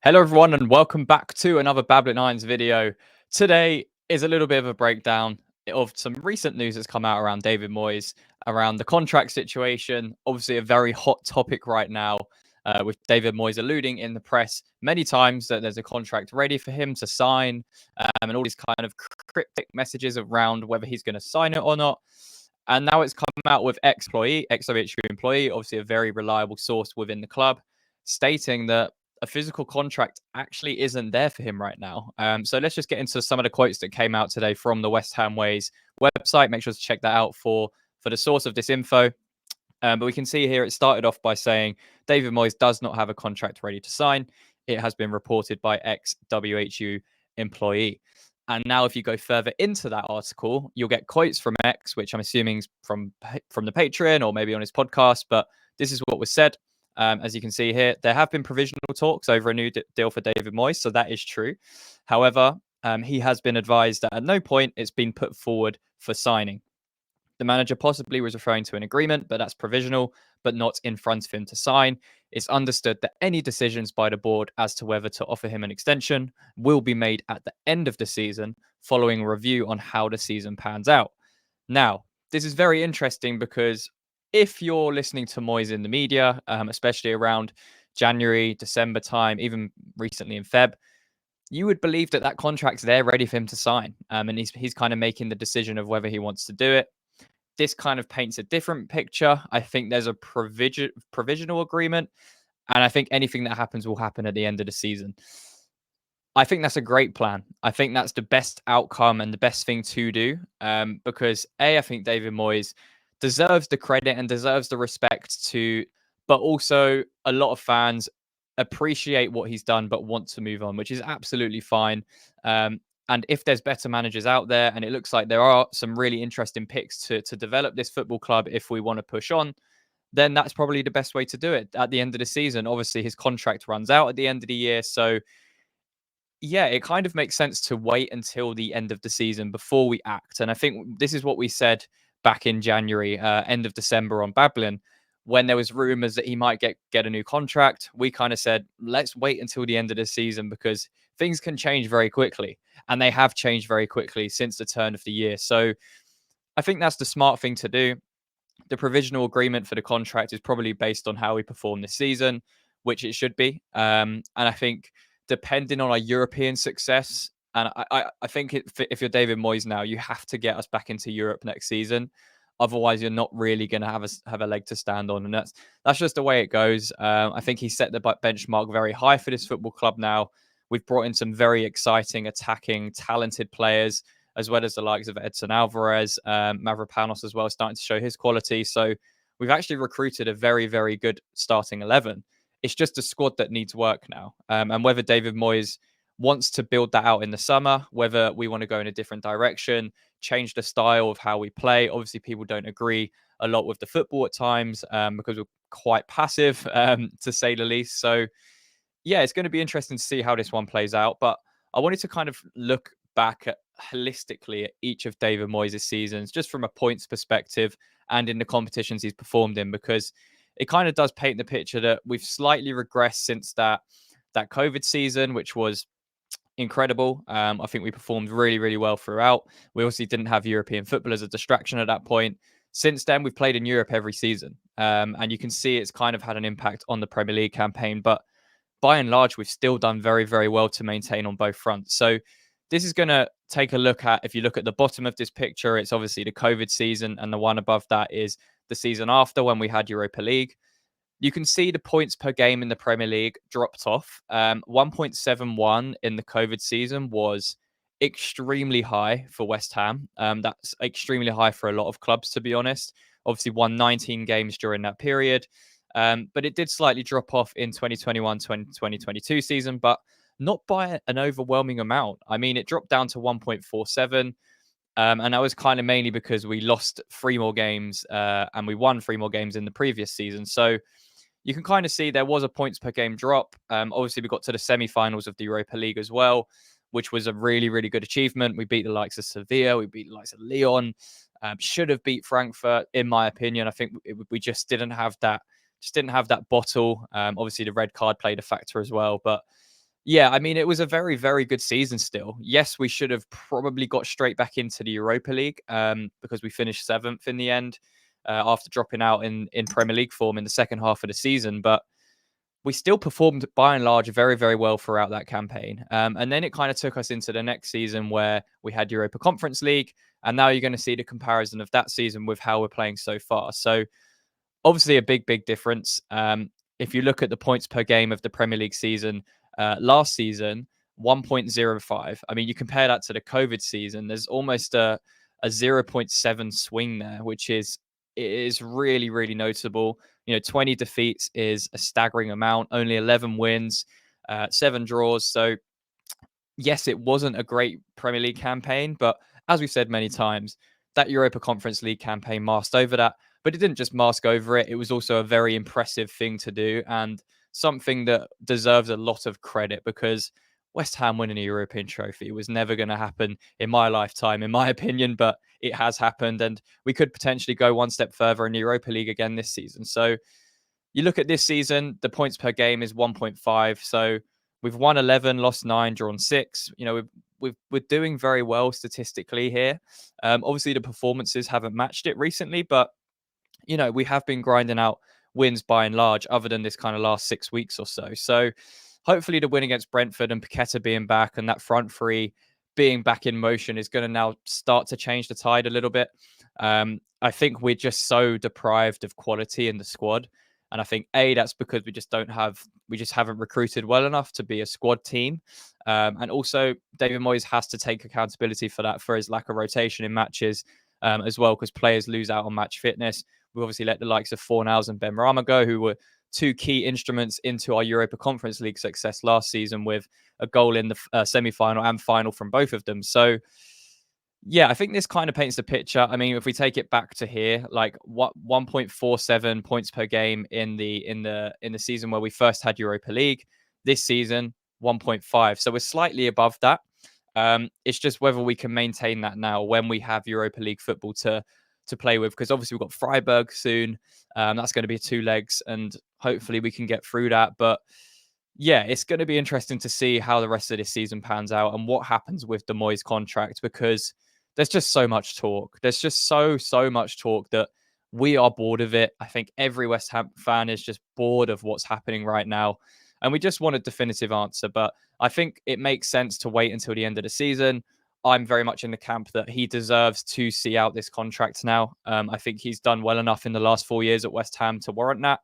Hello, everyone, and welcome back to another Bablet Nines video. Today is a little bit of a breakdown of some recent news that's come out around David Moyes, around the contract situation. Obviously, a very hot topic right now, with David Moyes alluding in the press many times that there's a contract ready for him to sign, and all these kind of cryptic messages around whether he's going to sign it or not. And now it's come out with ex-WHU employee, obviously a very reliable source within the club, stating that a physical contract actually isn't there for him right now. So let's just get into some of the quotes that came out today from the West Ham Ways website. Make sure to check that out for the source of this info. But we can see here it started off by saying David Moyes does not have a contract ready to sign. It has been reported by ex-WHU employee. And now, if you go further into that article, you'll get quotes from X, which I'm assuming is from the Patreon or maybe on his podcast. But this is what was said. As you can see here, there have been provisional talks over a new deal for David Moyes, so that is true. However, he has been advised that at no point it's been put forward for signing. The manager possibly was referring to an agreement, but that's provisional, but not in front of him to sign. It's understood that any decisions by the board as to whether to offer him an extension will be made at the end of the season, following a review on how the season pans out. Now, this is very interesting because if you're listening to Moyes in the media, especially around January, December time, even recently in Feb, you would believe that contract's there ready for him to sign. And he's kind of making the decision of whether he wants to do it. This kind of paints a different picture. I think there's a provisional agreement, and I think anything that happens will happen at the end of the season. I think that's a great plan. I think that's the best outcome and the best thing to do, because I think David Moyes deserves the credit and deserves the respect to, but also a lot of fans appreciate what he's done but want to move on, which is absolutely fine. And if there's better managers out there, and it looks like there are some really interesting picks to develop this football club if we want to push on, then that's probably the best way to do it at the end of the season. Obviously, his contract runs out at the end of the year, so yeah, it kind of makes sense to wait until the end of the season before we act. And I think this is what we said back in January, end of December on Babylon, when there was rumors that he might get a new contract. We kind of said, let's wait until the end of the season because things can change very quickly. And they have changed very quickly since the turn of the year. So I think that's the smart thing to do. The provisional agreement for the contract is probably based on how we perform this season, which it should be. And I think depending on our European success, and I think if you're David Moyes now, you have to get us back into Europe next season. Otherwise, you're not really going to have a leg to stand on, and that's just the way it goes. I think he set the benchmark very high for this football club. Now we've brought in some very exciting, attacking, talented players, as well as the likes of Edson Alvarez, Mavropanos as well, starting to show his quality. So we've actually recruited a very, very good starting 11. It's just a squad that needs work now. And whether David Moyes wants to build that out in the summer, whether we want to go in a different direction, change the style of how we play. Obviously, people don't agree a lot with the football at times, because we're quite passive, to say the least. So, yeah, it's going to be interesting to see how this one plays out. But I wanted to kind of look back at holistically at each of David Moyes' seasons, just from a points perspective and in the competitions he's performed in, because it kind of does paint the picture that we've slightly regressed since that COVID season, which was incredible. I think we performed really, really well throughout. We obviously didn't have European football as a distraction at that point. Since then, we've played in Europe every season. And you can see it's kind of had an impact on the Premier League campaign. But by and large, we've still done very, very well to maintain on both fronts. So this is going to take a look at, if you look at the bottom of this picture, it's obviously the COVID season, and the one above that is the season after when we had Europa League. You can see the points per game in the Premier League dropped off. 1.71 in the COVID season was extremely high for West Ham. That's extremely high for a lot of clubs, to be honest. Obviously won 19 games during that period. But it did slightly drop off in 2021-2022 season, but not by an overwhelming amount. I mean, it dropped down to 1.47. And that was kind of mainly because we lost 3 more games, and we won 3 more games in the previous season. So you can kind of see there was a points per game drop. Obviously, we got to the semi-finals of the Europa League as well, which was a really, really good achievement. We beat the likes of Sevilla. We beat the likes of Lyon. Should have beat Frankfurt, in my opinion. I think we just didn't have that bottle. Obviously, the red card played a factor as well. But Yeah, I mean, it was a very, very good season still. Yes, we should have probably got straight back into the Europa League because we finished seventh in the end after dropping out in Premier League form in the second half of the season. But we still performed by and large very, very well throughout that campaign. And then it kind of took us into the next season where we had Europa Conference League. And now you're going to see the comparison of that season with how we're playing so far. So obviously a big, big difference. If you look at the points per game of the Premier League season last season, 1.05. I mean, you compare that to the COVID season, there's almost a zero point 0.7 swing there, which is really, really notable. 20 defeats is a staggering amount, only 11 wins, seven draws. So yes, it wasn't a great Premier League campaign, but as we've said many times, that Europa Conference League campaign masked over that. But it didn't just mask over it, it was also a very impressive thing to do and something that deserves a lot of credit because West Ham winning a European trophy was never going to happen in my lifetime, in my opinion, but it has happened. And we could potentially go one step further in the Europa League again this season. So you look at this season, the points per game is 1.5. So we've won 11, lost 9, drawn 6. We're doing very well statistically here. Obviously, the performances haven't matched it recently, but we have been grinding out wins by and large, other than this kind of last 6 weeks or so. So hopefully the win against Brentford and Paqueta being back and that front three being back in motion is going to now start to change the tide a little bit. I think we're just so deprived of quality in the squad. And I think that's because we just haven't recruited well enough to be a squad team. And also David Moyes has to take accountability for that, for his lack of rotation in matches as well, because players lose out on match fitness. We obviously let the likes of Fornals and Ben Rama go, who were two key instruments into our Europa Conference League success last season with a goal in the semi-final and final from both of them. So yeah, I think this kind of paints the picture. I mean, if we take it back to here, like what 1.47 points per game in the season where we first had Europa League, this season 1.5. So we're slightly above that. It's just whether we can maintain that now when we have Europa League football to play with, because obviously we've got Freiburg soon. That's going to be two legs, and hopefully we can get through that. But yeah, it's going to be interesting to see how the rest of this season pans out and what happens with the Moyes contract, because there's just so much talk. There's just so much talk that we are bored of it. I think every West Ham fan is just bored of what's happening right now. And we just want a definitive answer. But I think it makes sense to wait until the end of the season. I'm very much in the camp that he deserves to see out this contract now. I think he's done well enough in the last 4 years at West Ham to warrant that.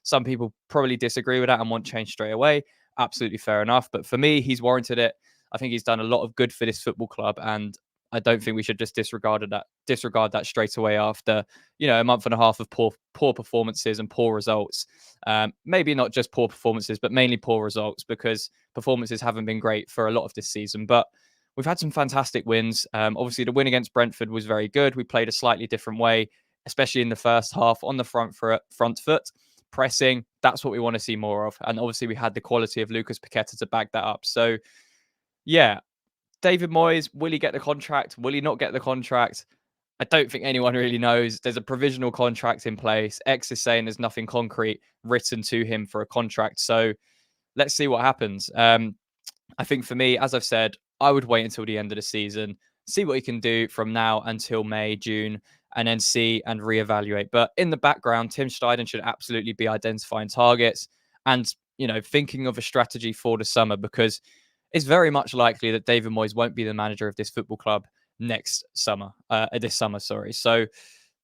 Some people probably disagree with that and want change straight away. Absolutely fair enough. But for me, he's warranted it. I think he's done a lot of good for this football club, and I don't think we should just disregard that straight away after a month and a half of poor performances and poor results. Maybe not just poor performances, but mainly poor results, because performances haven't been great for a lot of this season. But we've had some fantastic wins. Obviously, the win against Brentford was very good. We played a slightly different way, especially in the first half on the front foot, pressing. That's what we want to see more of. And obviously, we had the quality of Lucas Paqueta to back that up. So, yeah, David Moyes, will he get the contract? Will he not get the contract? I don't think anyone really knows. There's a provisional contract in place. X is saying there's nothing concrete written to him for a contract. So let's see what happens. I think for me, as I've said, I would wait until the end of the season, see what he can do from now until May, June, and then see and reevaluate. But in the background, Tim Steiden should absolutely be identifying targets and, thinking of a strategy for the summer, because it's very much likely that David Moyes won't be the manager of this football club this summer, sorry. So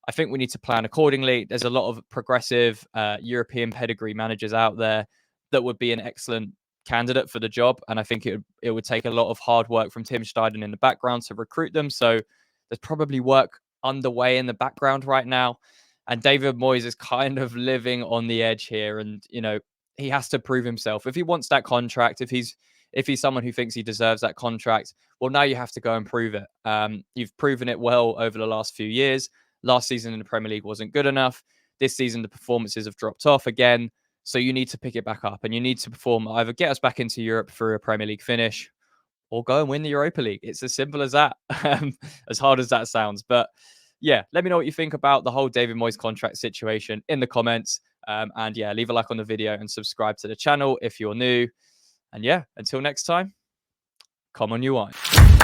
I think we need to plan accordingly. There's a lot of progressive European pedigree managers out there that would be an excellent candidate for the job. And I think it would take a lot of hard work from Tim Steiden in the background to recruit them. So there's probably work underway in the background right now. And David Moyes is kind of living on the edge here. And, he has to prove himself. If he wants that contract, if he's someone who thinks he deserves that contract, well, now you have to go and prove it. You've proven it well over the last few years. Last season in the Premier League wasn't good enough. This season, the performances have dropped off again. So you need to pick it back up, and you need to perform, either get us back into Europe through a Premier League finish or go and win the Europa League. It's as simple as that, as hard as that sounds. But yeah, let me know what you think about the whole David Moyes contract situation in the comments. And yeah, leave a like on the video and subscribe to the channel if you're new. And yeah, until next time, come on, you wine.